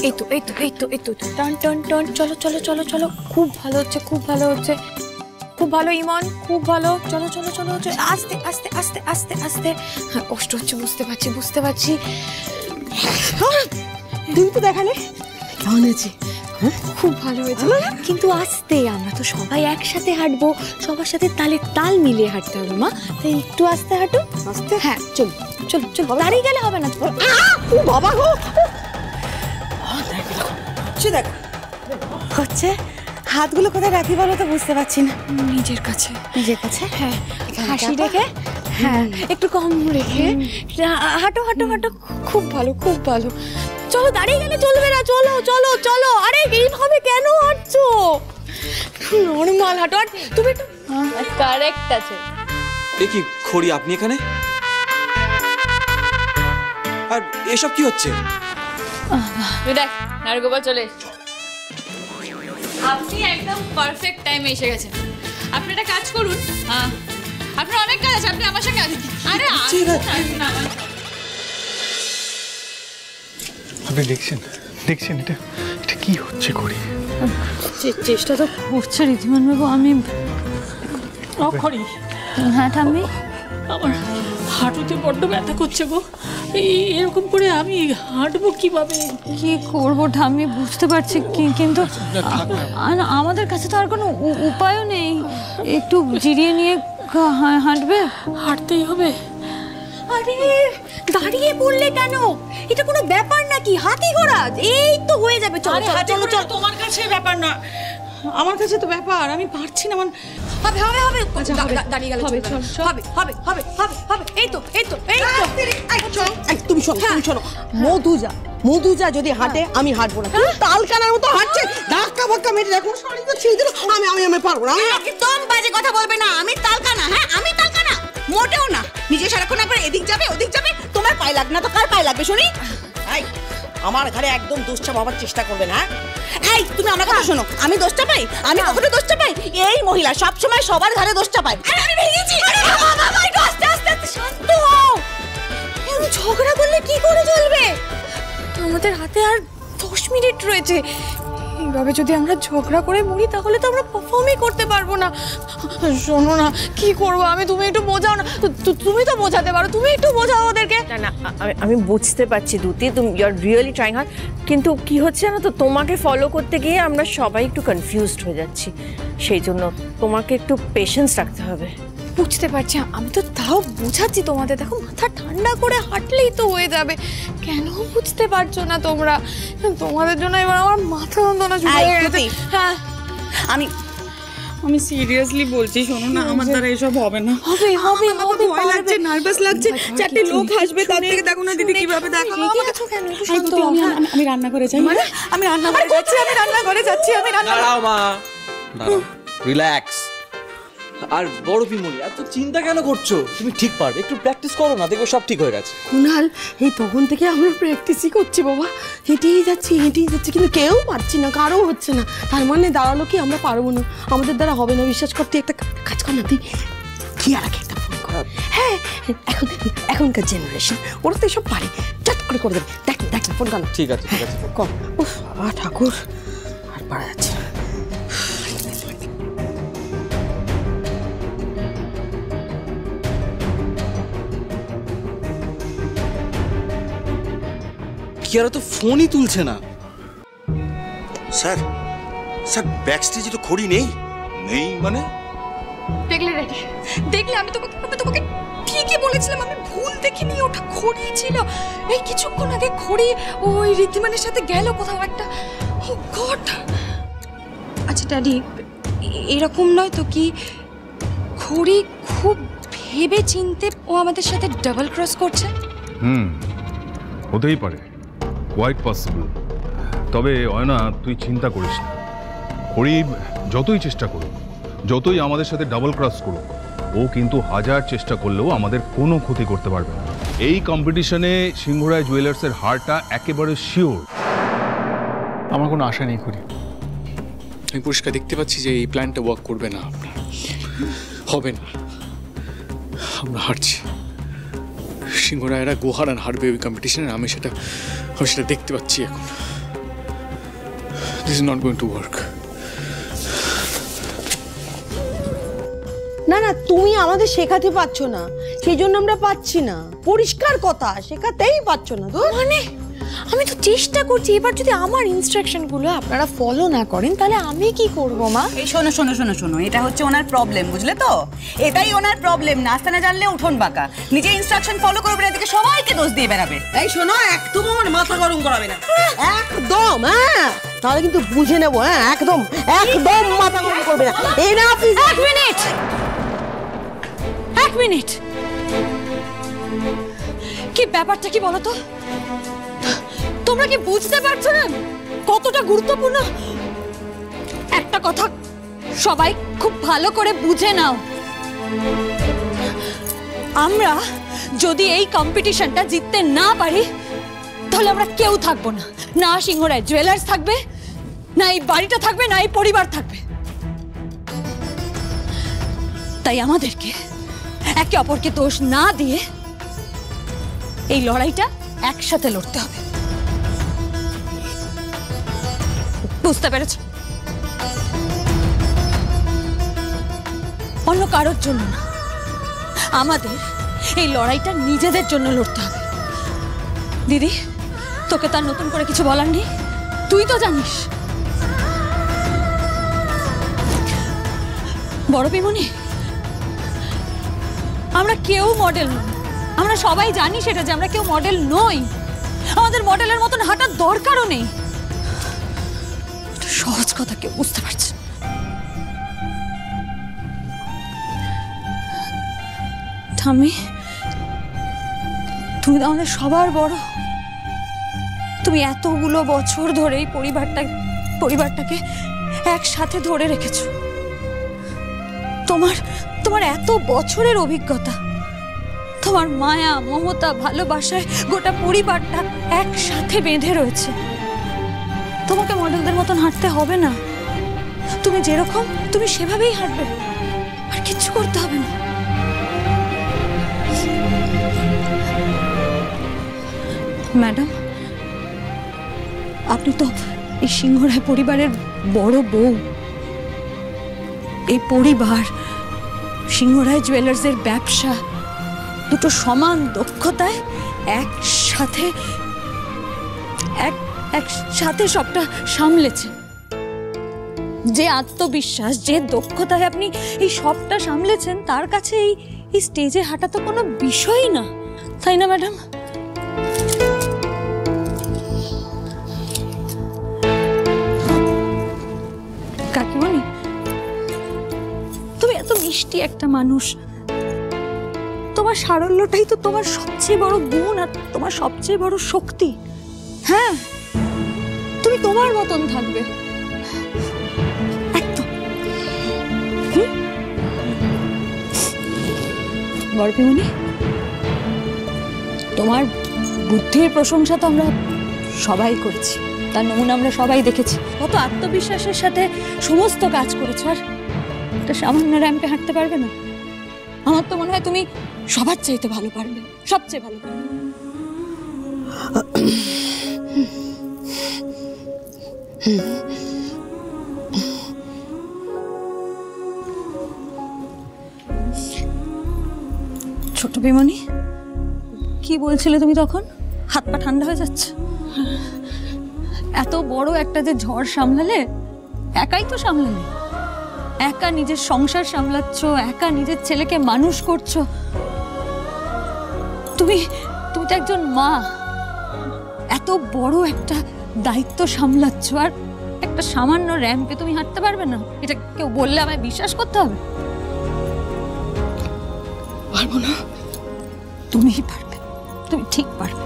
এই তো টান টান টান, চলো চলো চলো চলো, খুব ভালো হচ্ছে, খুব ভালো হচ্ছে, খুব ভালো ইমন, খুব ভালো। চলো চলো চলো, আস্তে আস্তে আস্তে আস্তে আস্তে। হ্যাঁ, কষ্ট হচ্ছে, বুঝতে পারছি। তুমি তো দেখালে কেমন হয়েছে? খুব ভালো হয়েছে, কিন্তু আস্তে, আমরা তো সবাই একসাথে হাঁটবো, সবার সাথে তালে তাল মিলিয়ে হাঁটতে হবে মা, তাই একটু আস্তে হাঁটো। আস্তে? হ্যাঁ, চলো চলো চলো, দাঁড়িয়ে গেলে হবে না। ও বাবা গো, দেখো হচ্ছে, হাতগুলো কোথায় রাখি বলো তো বুঝতে পারছি না। নিজের কাছে। হ্যাঁ, হাসি হাসি রেখে, হ্যাঁ একটু কম রেখে হাঁটো হাঁটো হাঁটো, খুব ভালো খুব ভালো। চলো, দাঁড়িয়ে গেলে চলবে না, চলো চলো চলো। আরে এইভাবে কেন হাঁটছো? নরমাল হাঁটো। আর তুমি একটু কারেক্ট আছে। দেখি খড়ি, আপনি এখানে? আর এসব কি হচ্ছে? দেখ নারগোপাল চলে এসেছে। আপনি একদম পারফেক্ট টাইমে এসে গেছেন। আপনি একটা কাজ করুন, আপনার অনেক কাজ আছে, আপনি আমার সঙ্গে আসুন। আরে আপনি দেখছেন এটা কি হচ্ছে? করি চেষ্টা তো করছে ঋদ্ধিমান বাবু। আমি হ্যাঁ ঠাম্মি, আমার হাঁটুতে বড্ড ব্যথা করছে গো। এরকম করে আমি হাঁটবো কিভাবে? কি করবো ঠাম্মি, বুঝতে পারছি, কিন্তু আমাদের কাছে তো আর কোনো উপায়ও নেই। একটু জিরিয়ে নিয়ে হাঁটবে। হাঁটতেই হবে। আরে দাঁড়িয়ে পড়লে কেন? এটা কোনো ব্যাপার নাকি? হাতি ঘোড়া এই তো হয়ে যাবে। চলো চলো চলো। তোমার কাছে ব্যাপার না, আমার কাছে তো ব্যাপার। আমি পারছি না। হবে হবে হবে, দাঁড়িয়ে গেলে হবে, হবে হবে হবে হবে হবে। এই তো তুমি শোনো, মধুজা যদি হাঁটে আমি হাঁটবো না। তাল কানার মতো হাঁটছে, ধাক্কা ফাক্কা মেরে দেখো, শরীর তো ছিঁড়ে দিল। আমি পারবো না। একদম বাজে কথা বলবে না। আমি তালকানা? হ্যাঁ, আমি তালকানা মোটেও না। নিজে সারাক্ষণ একবার এদিক যাবে ওদিক যাবে। তোমার পায়ে লাগবে না তো কার পায়ে লাগবে শুনি? আমার ঘরে একদম দোষটা পাবার চেষ্টা করবে না। এই তুমি আমার কথা শোনো, আমি দোষটা পাই? আমি কখনো দোষটা পাই? এই মহিলা সব সময় সবার ঘরে দোষটা পায়। আমি ভেঙেছি। আস্তে আস্তে শান্ত হও। ঝগড়া করলে কি করে চলবে? আমাদের হাতে আর 10 মিনিট রয়েছে। এইভাবে যদি আমরা ঝগড়া করে মরি তাহলে তো আমরা পারফর্মই করতে পারবো না। শোনো না, কি করবো আমি? তুমি একটু বোঝাও না। তুমি তো বোঝাতে পারো, তুমি একটু বোঝাও ওদেরকে। না আমি বুঝতে পারছি দ্যুতি, তুমি you are really trying hard, কিন্তু কি হচ্ছে না তো, তোমাকে ফলো করতে গিয়ে আমরা সবাই একটু কনফিউজড হয়ে যাচ্ছি। সেই জন্য তোমাকে একটু পেশেন্স রাখতে হবে। বুঝতে পারছি, আমি তো তাও বোঝাচ্ছি তোমাদের। দেখো, মাথা ঠান্ডা করে হাঁটলেই তো হয়ে যাবে। কেন বুঝতে পারছো না তোমরা? তোমাদের জন্য এবার আমার মাথা যন্ত্রণা শুরু হয়ে গেছে। হ্যাঁ, আমি সিরিয়াসলি বলছি, শোনো না, আমার দ্বারা এসব হবে না। হবে হবে হবে, ভয় লাগছে, নার্ভাস লাগছে। চারটে লোক আসবে, তার থেকে দেখো না দিদি কিভাবে দেখো। আমি রান্না করে যাই। আমি রান্না করে যাচ্ছি। দাঁড়াও মা, দাঁড়াও, রিল্যাক্স। আর বড় পিমনি, এত চিন্তা কেন করছো? তুমি ঠিক পারবে, একটু প্র্যাকটিস করো না, দেখো সব ঠিক হয়ে গেছে। কুনাল, এই তখন থেকে আমরা প্র্যাকটিসই করছি বাবা। হেঁটেই যাচ্ছি, কিন্তু কেউ পারছি না, কারো হচ্ছে না। তার মানে দাঁড়ালো কি আমরা পারবো না, আমাদের দ্বারা হবে না। বিশ্বাস করতে একটা কাজ কর না, তুই কি আর একটা ফোন কর। হ্যাঁ, এখনকার জেনারেশন ওরা তো এসব পারে, চট করে দেবে। দেখ ফোন কর। ঠিক আছে কর। বাবা ঠাকুর, আর পারা যাচ্ছে না। কিয়ারা তো ফোনই তুলছে না। স্যার ব্যাক স্টেজে তো খড়ি নেই মানে? দেখলে আমি তোমাকে ঠিকই বলেছিলাম, আমি ভুল দেখিনি। ওটা খড়ি ছিল। এই কিছুক্ষণ আগে খড়ি ওই ঋদ্ধিমানের সাথে গেল কোথাও একটা। ও গড! আচ্ছা ড্যাডি, এরকম নয় তো কি খড়ি খুব ভেবে চিনতে ও আমাদের সাথে ডাবল ক্রস করছে? হতেই পারে, কোয়াইট পসিবল। তবে অয়না, তুই চিন্তা করিস না। খড়ি যতই চেষ্টা করুক, যতই আমাদের সাথে ডাবল ক্রস করুক, ও কিন্তু হাজার চেষ্টা করলেও আমাদের কোনো ক্ষতি করতে পারবে না। এই কম্পিটিশনে সিংহরায় জুয়েলার্সের হারটা একেবারে শিওর। আমার কোনো আশা নেই করি। আমি পরিষ্কার দেখতে পাচ্ছি যে এই প্ল্যানটা ওয়ার্ক করবে না, আপনার হবে না। আমরা হারছি, সিংহরায়রা গোহারান হারবে ওই কম্পিটিশনে। আমি সেটা আমি সেটা দেখতে পাচ্ছি এখন। This is not going to work. না না, তুমি আমাদের শেখাতে পারছো না, সেই জন্য আমরা পাচ্ছি না। পরিষ্কার কথা, শেখাতেই পারছো না। মানে আমি তো চেষ্টা করছি, এবার যদি আমার ইনস্ট্রাকশনগুলো আপনারা ফলো না করেন তাহলে আমি কি করব মা? এই শোনো শোনো শোনো শোনো, এটা হচ্ছে ওনার প্রবলেম, বুঝলে তো? এটাই ওনার প্রবলেম। নাস্তা না জানলে উঠোন বাঁকা, নিজে ইনস্ট্রাকশন ফলো করবে না, এদিকে সবাইকে দোষ দিয়ে বেড়াবে। এই শোনো, একদম আমার মাথা গরম করাবে না, একদম। হ্যাঁ, তাহলে কিন্তু বুঝে নেবো। হ্যাঁ, একদম একদম মাথা গরম করবে না। Enough is. এক মিনিট, কি ব্যাপারটা কি বলো তো? তোমরা কি বুঝতে পারছো না কতটা গুরুত্বপূর্ণ? একটা কথা সবাই খুব ভালো করে বুঝে নাও, আমরা যদি এই কম্পিটিশনটা জিততে না পারি তাহলে আমরা কেউ থাকবো না। না সিংহরায় জুয়েলার্স থাকবে, না এই বাড়িটা থাকবে, না এই পরিবার থাকবে। তাই আমাদেরকে একে অপরকে দোষ না দিয়ে এই লড়াইটা একসাথে লড়তে হবে। বুঝতে পেরেছ? অন্য কারোর জন্য না, আমাদের এই লড়াইটা নিজেদের জন্য লড়তে হবে। দিদি, তোকে তার নতুন করে কিছু বলার নেই, তুই তো জানিস। বড় পিমনি, আমরা কেউ মডেল নই, আমরা সবাই জানি সেটা, যে আমরা কেউ মডেল নই। আমাদের মডেলের মতন হাঁটার দরকারও নেই। সহজ কথা কেউ বুঝতে পারছে। ঠাম্মি, তুমি তো আমাদের সবার বড়। তুমি এতগুলো বছর ধরে এই পরিবারটাকে একসাথে ধরে রেখেছো। তোমার এত বছরের অভিজ্ঞতা, তোমার মায়া, মমতা, ভালোবাসায় গোটা পরিবারটা একসাথে বেঁধে রয়েছে। তোমাকে মডেলদের মতন হাঁটতে হবে না। তুমি যেরকম তুমি সেভাবেই হাঁটবে, আর কিচ্ছু করতে হবে না। ম্যাডাম, আপনি তো এই সিংহরায় পরিবারের বড় বউ। এই পরিবার, সিংহরায় জুয়েলার্সের ব্যবসা, দুটো সমান দক্ষতায় একসাথে সবটা সামলেছে। যে আত্মবিশ্বাস, যে দক্ষতায় আপনি এই সবটা সামলেছেন, তার কাছে এই স্টেজে হাঁটা তো কোনো বিষয়ই না, তাই না ম্যাডাম? কাকিমণি, তুমি এত মিষ্টি একটা মানুষ, তোমার সারল্যটাই তো তোমার সবচেয়ে বড় গুণ আর তোমার সবচেয়ে বড় শক্তি। হ্যাঁ, তুমি তোমার মতন থাকবে একদম। গর্বিমণি, তোমার বুদ্ধির প্রশংসা তো আমরা সবাই করেছি, তার নমুনা আমরা সবাই দেখেছি। কত আত্মবিশ্বাসের সাথে সমস্ত কাজ করেছো, আর একটা সামান্য র্যাম্পে হাঁটতে পারবে না? আমার তো মনে হয় তুমি সবার চাইতে ভালো পারবে, সবচেয়ে ভালো পারবে। ছোট বিমনি, কি বলছিলে তুমি তখন? হাত পা ঠান্ডা হয়ে যাচ্ছে। এত বড় একটা যে ঝড় সামলালে, একাই তো সামলালে। একা নিজের সংসার সামলাচ্ছ, একা নিজের ছেলেকে মানুষ করছো। তুমি তো একজন মা, এত বড় একটা দায়িত্ব সামলাচ্ছ, আর একটা সামান্য র্যাম্পে তুমি হাঁটতে পারবে না? এটা কেউ বললে আমায় বিশ্বাস করতে হবে? পারবো না। তুমিই পারবে, তুমি ঠিক পারবে।